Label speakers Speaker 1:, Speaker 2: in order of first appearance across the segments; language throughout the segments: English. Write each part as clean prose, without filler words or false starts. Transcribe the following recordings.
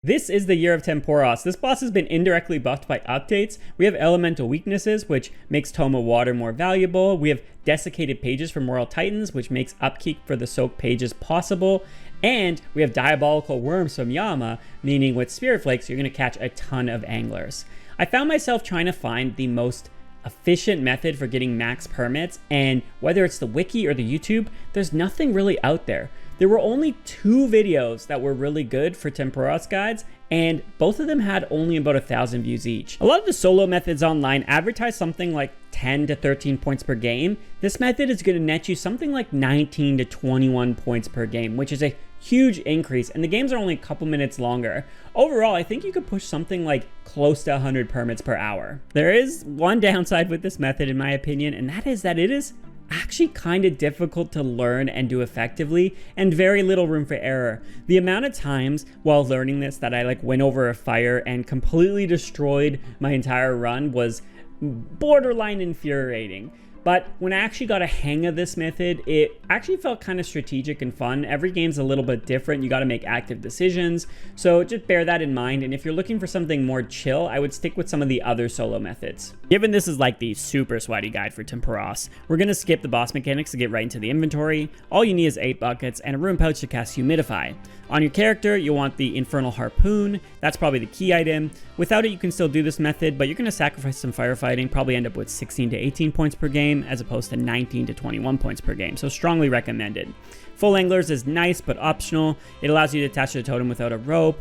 Speaker 1: This is the year of Tempoross. This boss has been indirectly buffed by updates. We have elemental weaknesses, which makes Toma water more valuable. We have desiccated pages from Moral Titans, which makes upkeep for the soaked pages possible. And we have diabolical worms from Yama, meaning with Spirit Flakes, you're going to catch a ton of anglers. I found myself trying to find the most efficient method for getting max permits, and whether it's the wiki or the YouTube, there's nothing really out there. There were only 2 videos that were really good for Tempoross guides, and both of them had only about 1,000 views each. A lot of the solo methods online advertise something like 10 to 13 points per game. This method is going to net you something like 19 to 21 points per game, which is a huge increase, and the games are only a couple minutes longer. Overall, I think you could push something like close to 100 permits per hour. There is one downside with this method, in my opinion, and that is that it is actually kind of difficult to learn and do effectively, and very little room for error. The amount of times while learning this that I went over a fire and completely destroyed my entire run was borderline infuriating. But when I actually got a hang of this method, it actually felt kind of strategic and fun. Every game's a little bit different. You got to make active decisions. So just bear that in mind. And if you're looking for something more chill, I would stick with some of the other solo methods. Given this is like the super sweaty guide for Tempoross, we're going to skip the boss mechanics to get right into the inventory. All you need is 8 buckets and a room pouch to cast Humidify. On your character, you'll want the Infernal Harpoon. That's probably the key item. Without it, you can still do this method, but you're going to sacrifice some firefighting, probably end up with 16 to 18 points per game, as opposed to 19 to 21 points per game, so strongly recommended. Full Anglers is nice, but optional. It allows you to attach the totem without a rope.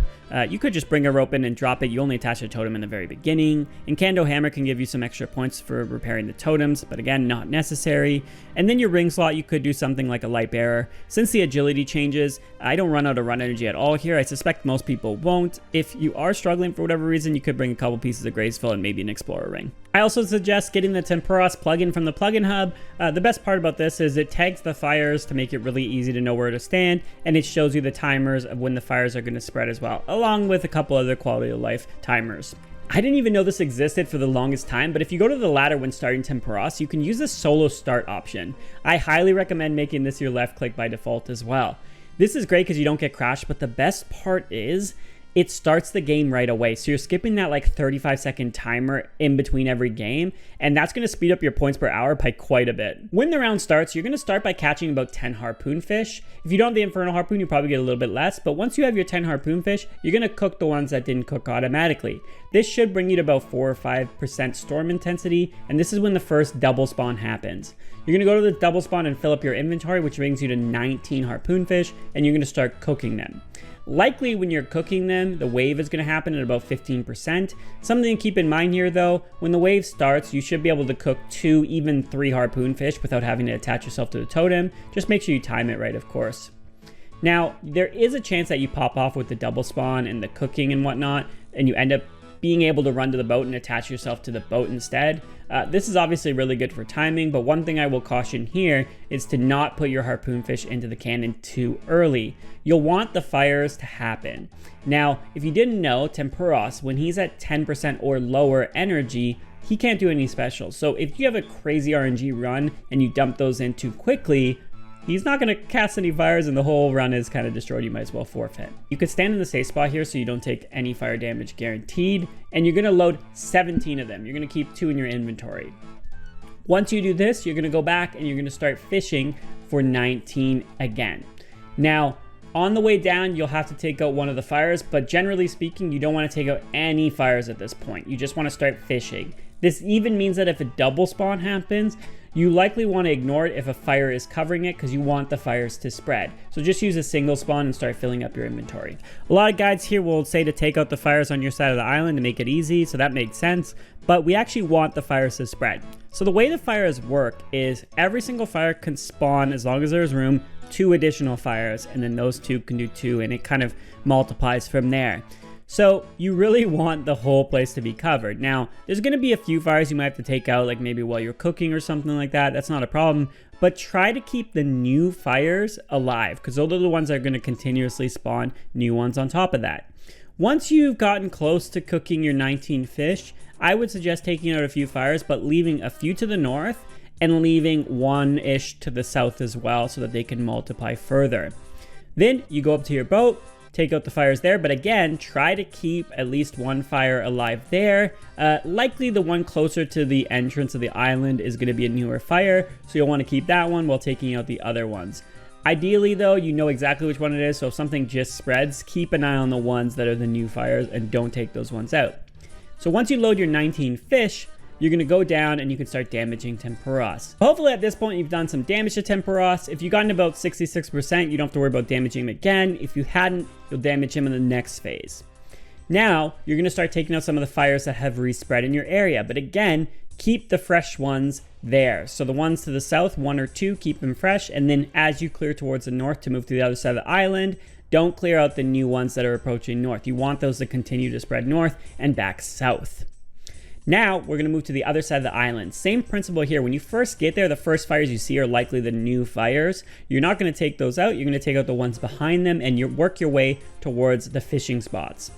Speaker 1: You could just bring a rope in and drop it. You only attach the totem in the very beginning. Incando Hammer can give you some extra points for repairing the totems, but again, not necessary. And then your ring slot, you could do something like a Light Bearer. Since the agility changes, I don't run out of run energy at all here. I suspect most people won't. If you are struggling for whatever reason, you could bring a couple pieces of Gracefill and maybe an Explorer Ring. I also suggest getting the Tempoross plugin from the plugin hub. The best part about this is it tags the fires to make it really easy to know where to stand, and it shows you the timers of when the fires are going to spread as well, along with a couple other quality of life timers. I didn't even know this existed for the longest time, but if you go to the ladder when starting Tempoross, you can use the solo start option. I highly recommend making this your left click by default as well. This is great because you don't get crashed, but the best part is it starts the game right away. So you're skipping that 35-second timer in between every game, and that's going to speed up your points per hour by quite a bit. When the round starts, you're going to start by catching about 10 harpoon fish. If you don't have the Infernal Harpoon, you probably get a little bit less, but once you have your 10 harpoon fish, you're going to cook the ones that didn't cook automatically. This should bring you to about 4 or 5% storm intensity, and this is when the first double spawn happens. You're going to go to the double spawn and fill up your inventory, which brings you to 19 harpoon fish, and you're going to start cooking them. Likely when you're cooking them, the wave is going to happen at about 15%. Something to keep in mind here though, when the wave starts, you should be able to cook 2, even 3 harpoon fish without having to attach yourself to the totem. Just make sure you time it right, of course. Now, there is a chance that you pop off with the double spawn and the cooking and whatnot, and you end up being able to run to the boat and attach yourself to the boat instead. This is obviously really good for timing, but one thing I will caution here is to not put your harpoon fish into the cannon too early. You'll want the fires to happen. Now, if you didn't know, Tempoross, when he's at 10% or lower energy, he can't do any specials. So if you have a crazy RNG run and you dump those in too quickly, he's not going to cast any fires and the whole run is kind of destroyed. You might as well forfeit. You could stand in the safe spot here so you don't take any fire damage guaranteed, and you're going to load 17 of them. You're going to keep 2 in your inventory. Once you do this, you're going to go back and you're going to start fishing for 19 again. Now, on the way down, you'll have to take out one of the fires, but generally speaking, you don't want to take out any fires at this point. You just want to start fishing. This even means that if a double spawn happens, you likely want to ignore it if a fire is covering it because you want the fires to spread. So just use a single spawn and start filling up your inventory. A lot of guides here will say to take out the fires on your side of the island to make it easy, so that makes sense, but we actually want the fires to spread. So the way the fires work is every single fire can spawn, as long as there's room, 2 additional fires, and then those 2 can do 2, and it kind of multiplies from there. So you really want the whole place to be covered. Now, there's going to be a few fires you might have to take out, like maybe while you're cooking or something like that. That's not a problem. But try to keep the new fires alive, because those are the ones that are going to continuously spawn new ones on top of that. Once you've gotten close to cooking your 19 fish, I would suggest taking out a few fires, but leaving a few to the north and leaving 1-ish to the south as well so that they can multiply further. Then you go up to your boat, take out the fires there. But again, try to keep at least one fire alive there. Likely the one closer to the entrance of the island is going to be a newer fire, so you'll want to keep that one while taking out the other ones. Ideally though, you know exactly which one it is, so if something just spreads, keep an eye on the ones that are the new fires and don't take those ones out. So once you load your 19 fish, you're going to go down and you can start damaging Tempoross. Hopefully at this point you've done some damage to Tempoross. If you've gotten about 66%, you don't have to worry about damaging him again. If you hadn't, you'll damage him in the next phase. Now, you're going to start taking out some of the fires that have respread in your area, but again, keep the fresh ones there. So the ones to the south, 1 or 2, keep them fresh, and then as you clear towards the north to move to the other side of the island, don't clear out the new ones that are approaching north. You want those to continue to spread north and back south. Now, we're going to move to the other side of the island. Same principle here. When you first get there, the first fires you see are likely the new fires. You're not going to take those out. You're going to take out the ones behind them and you work your way towards the fishing spots.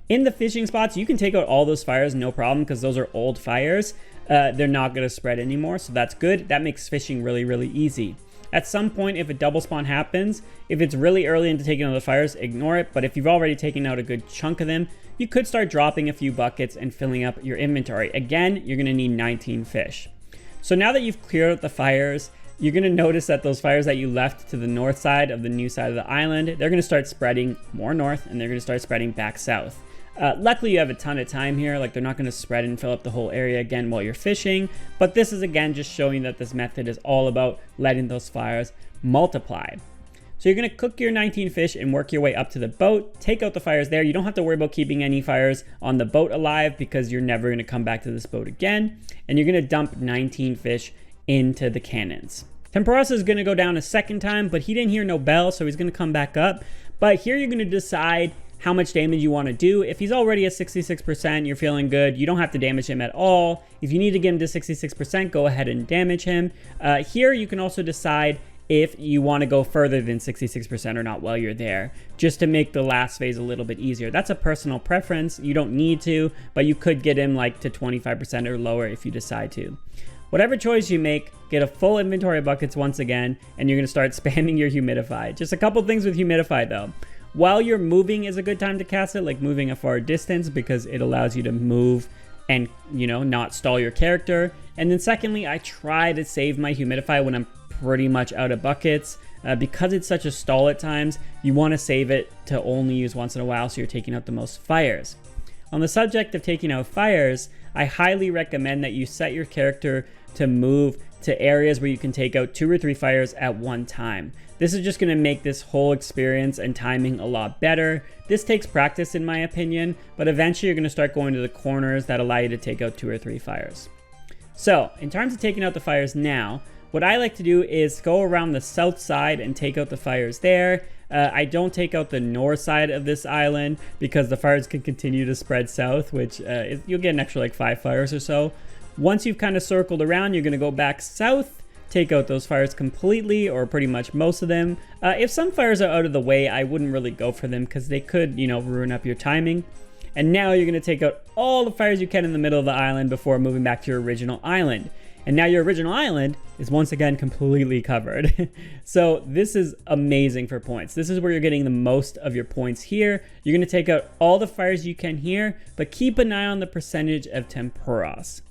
Speaker 1: In the fishing spots, you can take out all those fires, no problem, because those are old fires. They're not going to spread anymore, so that's good. That makes fishing really, really easy. At some point, if a double spawn happens, if it's really early into taking out the fires, ignore it. But if you've already taken out a good chunk of them, you could start dropping a few buckets and filling up your inventory. Again, you're going to need 19 fish. So now that you've cleared out the fires, you're going to notice that those fires that you left to the north side of the new side of the island, they're going to start spreading more north and they're going to start spreading back south. Luckily, you have a ton of time here. Like, they're not going to spread and fill up the whole area again while you're fishing. But this is, again, just showing that this method is all about letting those fires multiply. So you're going to cook your 19 fish and work your way up to the boat. Take out the fires there. You don't have to worry about keeping any fires on the boat alive because you're never going to come back to this boat again. And you're going to dump 19 fish into the cannons. Tempoross is going to go down a second time, but he didn't hear no bell, so he's going to come back up. But here you're going to decide how much damage you want to do. If he's already at 66%, you're feeling good, you don't have to damage him at all. If you need to get him to 66%, go ahead and damage him. Here you can also decide if you want to go further than 66% or not while you're there, just to make the last phase a little bit easier. That's a personal preference. You don't need to, but you could get him like to 25% or lower if you decide to. Whatever choice you make, get a full inventory of buckets once again, and you're going to start spamming your humidify. Just a couple things with humidify though. While you're moving is a good time to cast it, like moving a far distance, because it allows you to move and, you know, not stall your character. And then secondly, I try to save my humidify when I'm pretty much out of buckets. Because it's such a stall at times, you want to save it to only use once in a while so you're taking out the most fires. On the subject of taking out fires, I highly recommend that you set your character to move to areas where you can take out 2 or 3 fires at one time. This is just going to make this whole experience and timing a lot better. This takes practice in my opinion, but eventually you're going to start going to the corners that allow you to take out 2 or 3 fires. So, in terms of taking out the fires now, what I like to do is go around the south side and take out the fires there. I don't take out the north side of this island because the fires can continue to spread south, which you'll get an extra like 5 fires or so. Once you've kind of circled around, you're going to go back south, take out those fires completely or pretty much most of them. If some fires are out of the way, I wouldn't really go for them because they could, you know, ruin up your timing. And now you're going to take out all the fires you can in the middle of the island before moving back to your original island. And now your original island is once again completely covered. So this is amazing for points. This is where you're getting the most of your points here. You're going to take out all the fires you can here, but keep an eye on the percentage of Tempoross.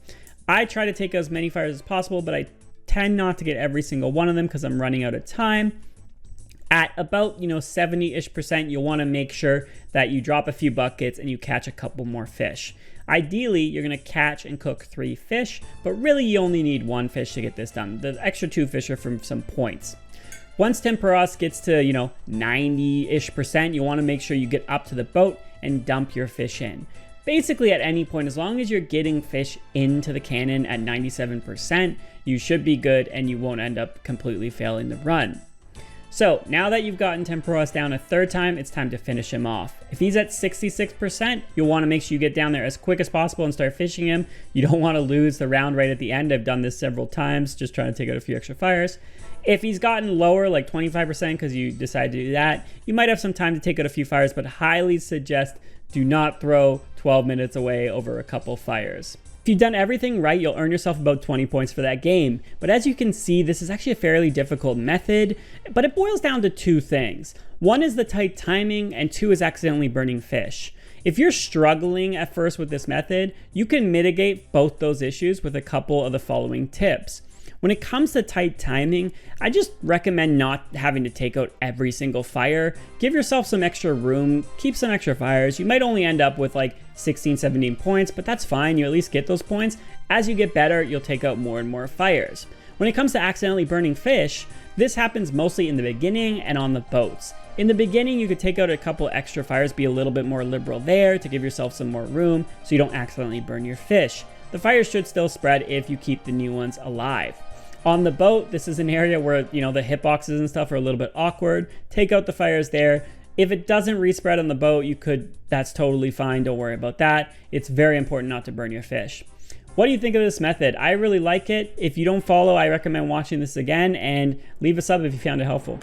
Speaker 1: I try to take out as many fires as possible, but I tend not to get every single one of them because I'm running out of time. At about, 70-ish%, you'll want to make sure that you drop a few buckets and you catch a couple more fish. Ideally, you're going to catch and cook 3 fish, but really you only need 1 fish to get this done. The extra 2 fish are from some points. Once Tempoross gets to, 90-ish%, you want to make sure you get up to the boat and dump your fish in. Basically, at any point, as long as you're getting fish into the cannon at 97%, you should be good and you won't end up completely failing the run. So now that you've gotten Tempoross down a 3rd time, it's time to finish him off. If he's at 66%, you'll want to make sure you get down there as quick as possible and start fishing him. You don't want to lose the round right at the end. I've done this several times, just trying to take out a few extra fires. If he's gotten lower, like 25%, because you decide to do that, you might have some time to take out a few fires, but highly suggest do not throw 12 minutes away over a couple fires. If you've done everything right, you'll earn yourself about 20 points for that game. But as you can see, this is actually a fairly difficult method, but it boils down to two things. One is the tight timing, and two is accidentally burning fish. If you're struggling at first with this method, you can mitigate both those issues with a couple of the following tips. When it comes to tight timing, I just recommend not having to take out every single fire. Give yourself some extra room, keep some extra fires. You might only end up with like 16, 17 points, but that's fine. You at least get those points. As you get better, you'll take out more and more fires. When it comes to accidentally burning fish, this happens mostly in the beginning and on the boats. In the beginning, you could take out a couple extra fires, be a little bit more liberal there to give yourself some more room so you don't accidentally burn your fish. The fires should still spread if you keep the new ones alive. On the boat, this is an area where, the hitboxes and stuff are a little bit awkward. Take out the fires there. If it doesn't respread on the boat, that's totally fine. Don't worry about that. It's very important not to burn your fish. What do you think of this method? I really like it. If you don't follow, I recommend watching this again, and leave a sub if you found it helpful.